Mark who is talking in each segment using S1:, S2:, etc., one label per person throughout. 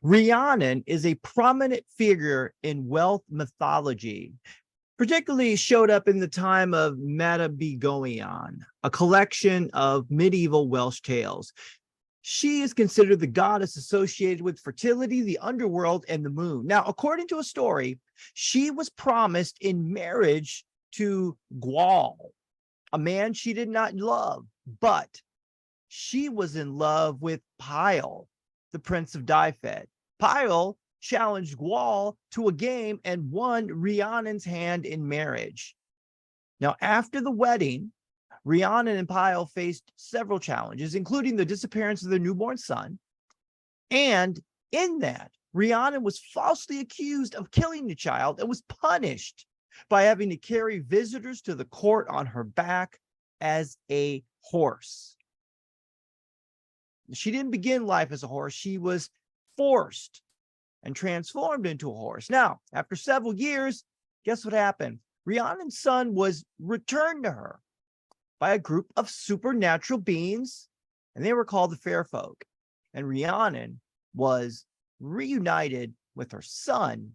S1: Rhiannon is a prominent figure in Welsh mythology, particularly showed up in the time of Metabegoian, a collection of medieval Welsh tales. She is considered the goddess associated with fertility, the underworld, and the moon. Now, according to a story, she was promised in marriage to Gwal, a man she did not love, but she was in love with Pyle, the prince of Dyfed. Pyle challenged Gwal to a game and won Rhiannon's hand in marriage. Now, after the wedding, Rhiannon and Pyle faced several challenges, including the disappearance of their newborn son. And in that, Rhiannon was falsely accused of killing the child and was punished by having to carry visitors to the court on her back as a horse. She didn't begin life as a horse. She was forced and transformed into a horse. Now, after several years, guess what happened? Rhiannon's son was returned to her by a group of supernatural beings, and they were called the Fair Folk. And Rhiannon was reunited with her son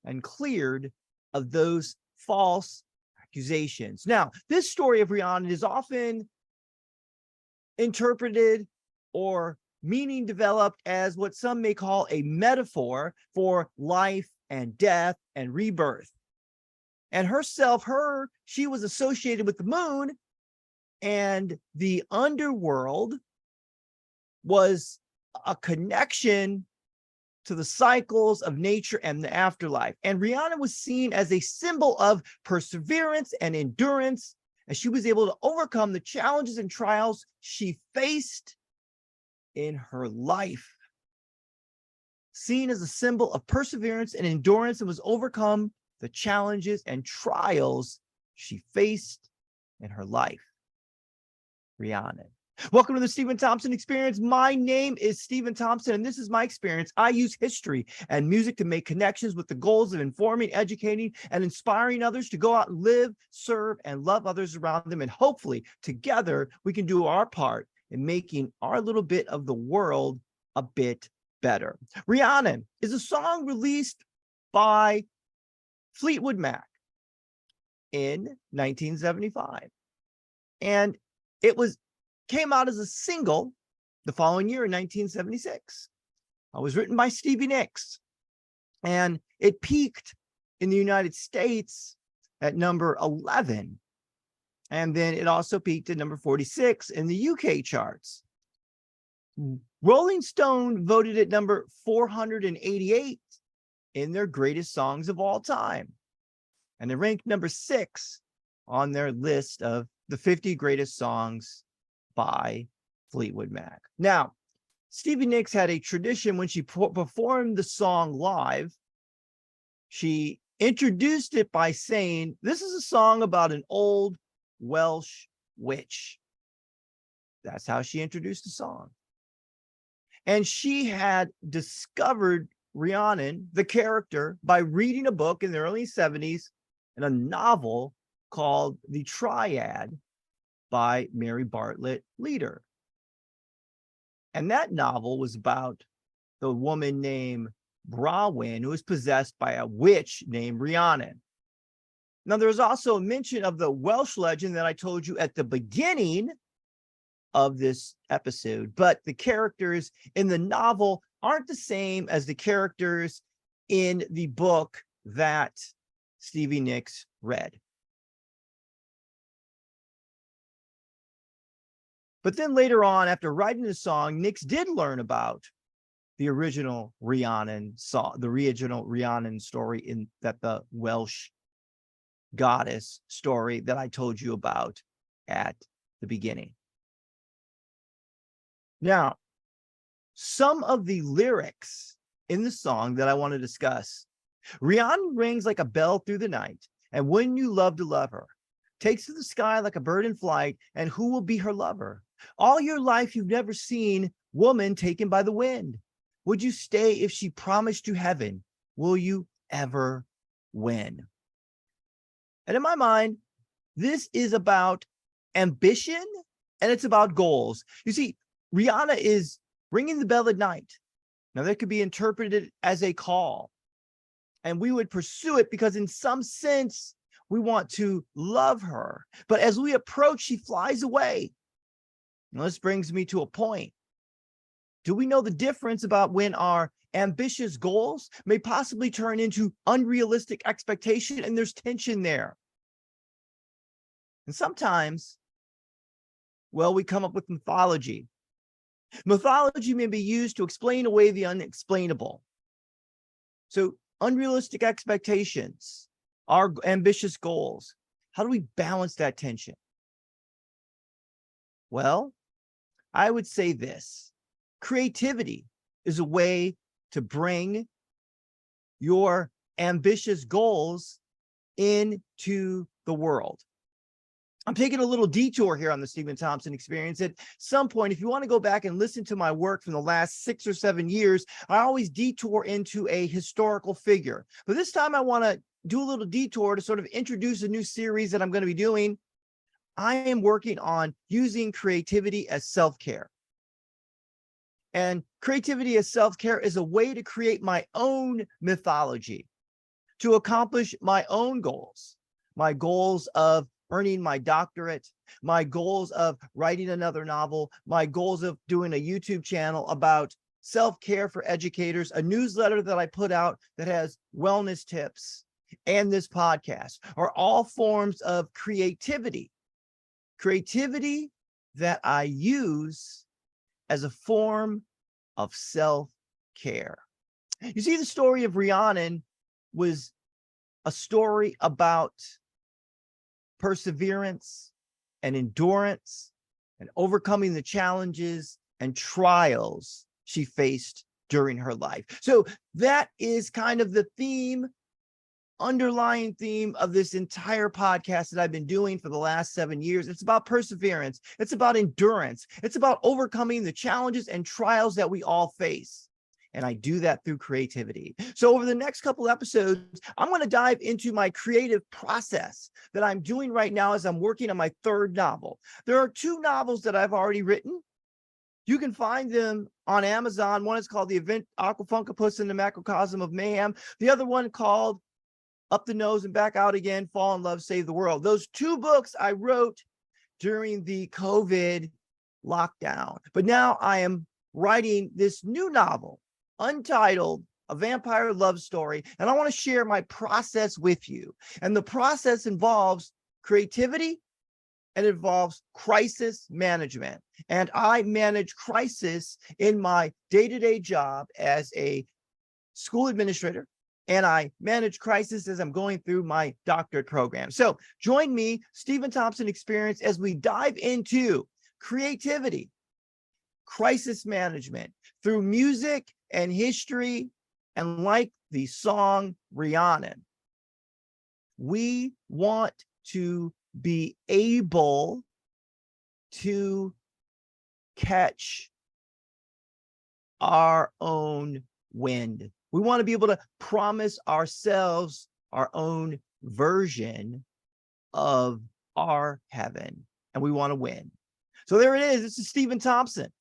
S1: and cleared of those false accusations. Now, this story of Rhiannon is often interpreted or meaning developed as what some may call a metaphor for life and death and rebirth. And she was associated with the moon, and the underworld was a connection to the cycles of nature and the afterlife. And Rhiannon was seen as a symbol of perseverance and endurance, as she was able to overcome the challenges and trials she faced in her life. Seen as a symbol of perseverance and endurance, and was overcome the challenges and trials she faced in her life. Rhiannon. Welcome to the Steven Thompson Experience. My name is Steven Thompson, and this is my experience. I use history and music to make connections with the goals of informing, educating, and inspiring others to go out and live, serve, and love others around them. And hopefully, together, we can do our part in making our little bit of the world a bit better. Rhiannon is a song released by Fleetwood Mac in 1975. And it came out as a single the following year in 1976. It was written by Stevie Nicks, and it peaked in the United States at number 11. And then it also peaked at number 46 in the UK charts. Rolling Stone voted it number 488 in their greatest songs of all time. And it ranked number 6 on their list of the 50 greatest songs by Fleetwood Mac. Now, Stevie Nicks had a tradition when she performed the song live. She introduced it by saying, "This is a song about an old Welsh witch." That's how she introduced the song. And she had discovered Rhiannon, the character, by reading a book in the early 70s and a novel called The Triad by Mary Bartlett Leader. And that novel was about the woman named Brawin, who was possessed by a witch named Rhiannon. Now, there's also a mention of the Welsh legend that I told you at the beginning of this episode, but the characters in the novel aren't the same as the characters in the book that Stevie Nicks read. But then later on, after writing the song, Nicks did learn about the original Rhiannon song, the original Rhiannon story in that the Welsh goddess story that I told you about at the beginning. Now, some of the lyrics in the song that I want to discuss. Rhiannon rings like a bell through the night, and when you love to love her, takes to the sky like a bird in flight, and who will be her lover? All your life you've never seen woman taken by the wind. Would you stay if she promised you heaven? Will you ever win? And in my mind, this is about ambition and it's about goals. You see, Rihanna is ringing the bell at night, Now, that could be interpreted as a call, and we would pursue it because in some sense, we want to love her. But as we approach, she flies away. Now, this brings me to a point. Do we know the difference about when our ambitious goals may possibly turn into unrealistic expectation, and there's tension there? And sometimes, well, we come up with mythology. Mythology may be used to explain away the unexplainable. So unrealistic expectations, our ambitious goals, how do we balance that tension? Well, I would say this: creativity is a way to bring your ambitious goals into the world. I'm taking a little detour here on the Steven Thompson Experience. At some point, if you want to go back and listen to my work from the last 6 or 7 years, I always detour into a historical figure. But this time I want to do a little detour to sort of introduce a new series that I'm going to be doing. I am working on using creativity as self-care. And creativity as self-care is a way to create my own mythology, to accomplish my own goals, my goals of earning my doctorate, my goals of writing another novel, my goals of doing a YouTube channel about self-care for educators, a newsletter that I put out that has wellness tips, and this podcast are all forms of creativity that I use as a form of self-care. You see, the story of Rhiannon was a story about perseverance and endurance and overcoming the challenges and trials she faced during her life. So that is kind of the theme, underlying theme of this entire podcast that I've been doing for the last 7 years. It's about perseverance. It's about endurance. It's about overcoming the challenges and trials that we all face. And I do that through creativity. So over the next couple episodes, I'm going to dive into my creative process that I'm doing right now as I'm working on my 3rd novel. There are 2 novels that I've already written. You can find them on Amazon. One is called The Event Aquafunkapus in the Macrocosm of Mayhem. The other one called Up the Nose and Back Out Again, Fall in Love, Save the World. Those 2 books I wrote during the COVID lockdown. But now I am writing this new novel, untitled, A Vampire Love Story, and I want to share my process with you. And the process involves creativity and it involves crisis management. And I manage crisis in my day-to-day job as a school administrator, and I manage crisis as I'm going through my doctorate program. So join me, Steven Thompson Experience, as we dive into creativity, crisis management through music and history, and like the song Rhiannon, we want to be able to catch our own wind. We want to be able to promise ourselves our own version of our heaven, and we want to win. So there it is. This is Steven Thompson.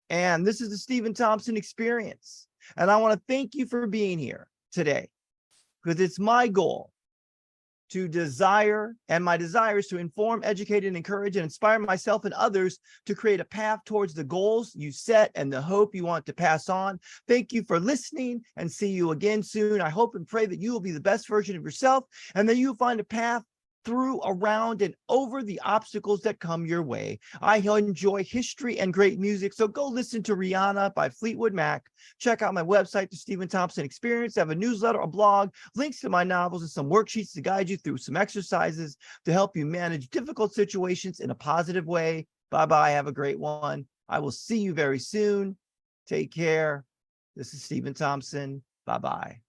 S1: And this is the Steven Thompson Experience. And I want to thank you for being here today, because it's my goal to desire, and my desire is to inform, educate, and encourage and inspire myself and others to create a path towards the goals you set and the hope you want to pass on. Thank you for listening, and see you again soon. I hope and pray that you will be the best version of yourself, and that you'll find a path through, around, and over the obstacles that come your way. I enjoy history and great music, so go listen to Rhiannon by Fleetwood Mac. Check out my website, the Steven Thompson Experience. I have a newsletter, a blog, links to my novels, and some worksheets to guide you through some exercises to help you manage difficult situations in a positive way. Bye-bye. Have a great one. I will see you very soon. Take care. This is Steven Thompson. Bye-bye.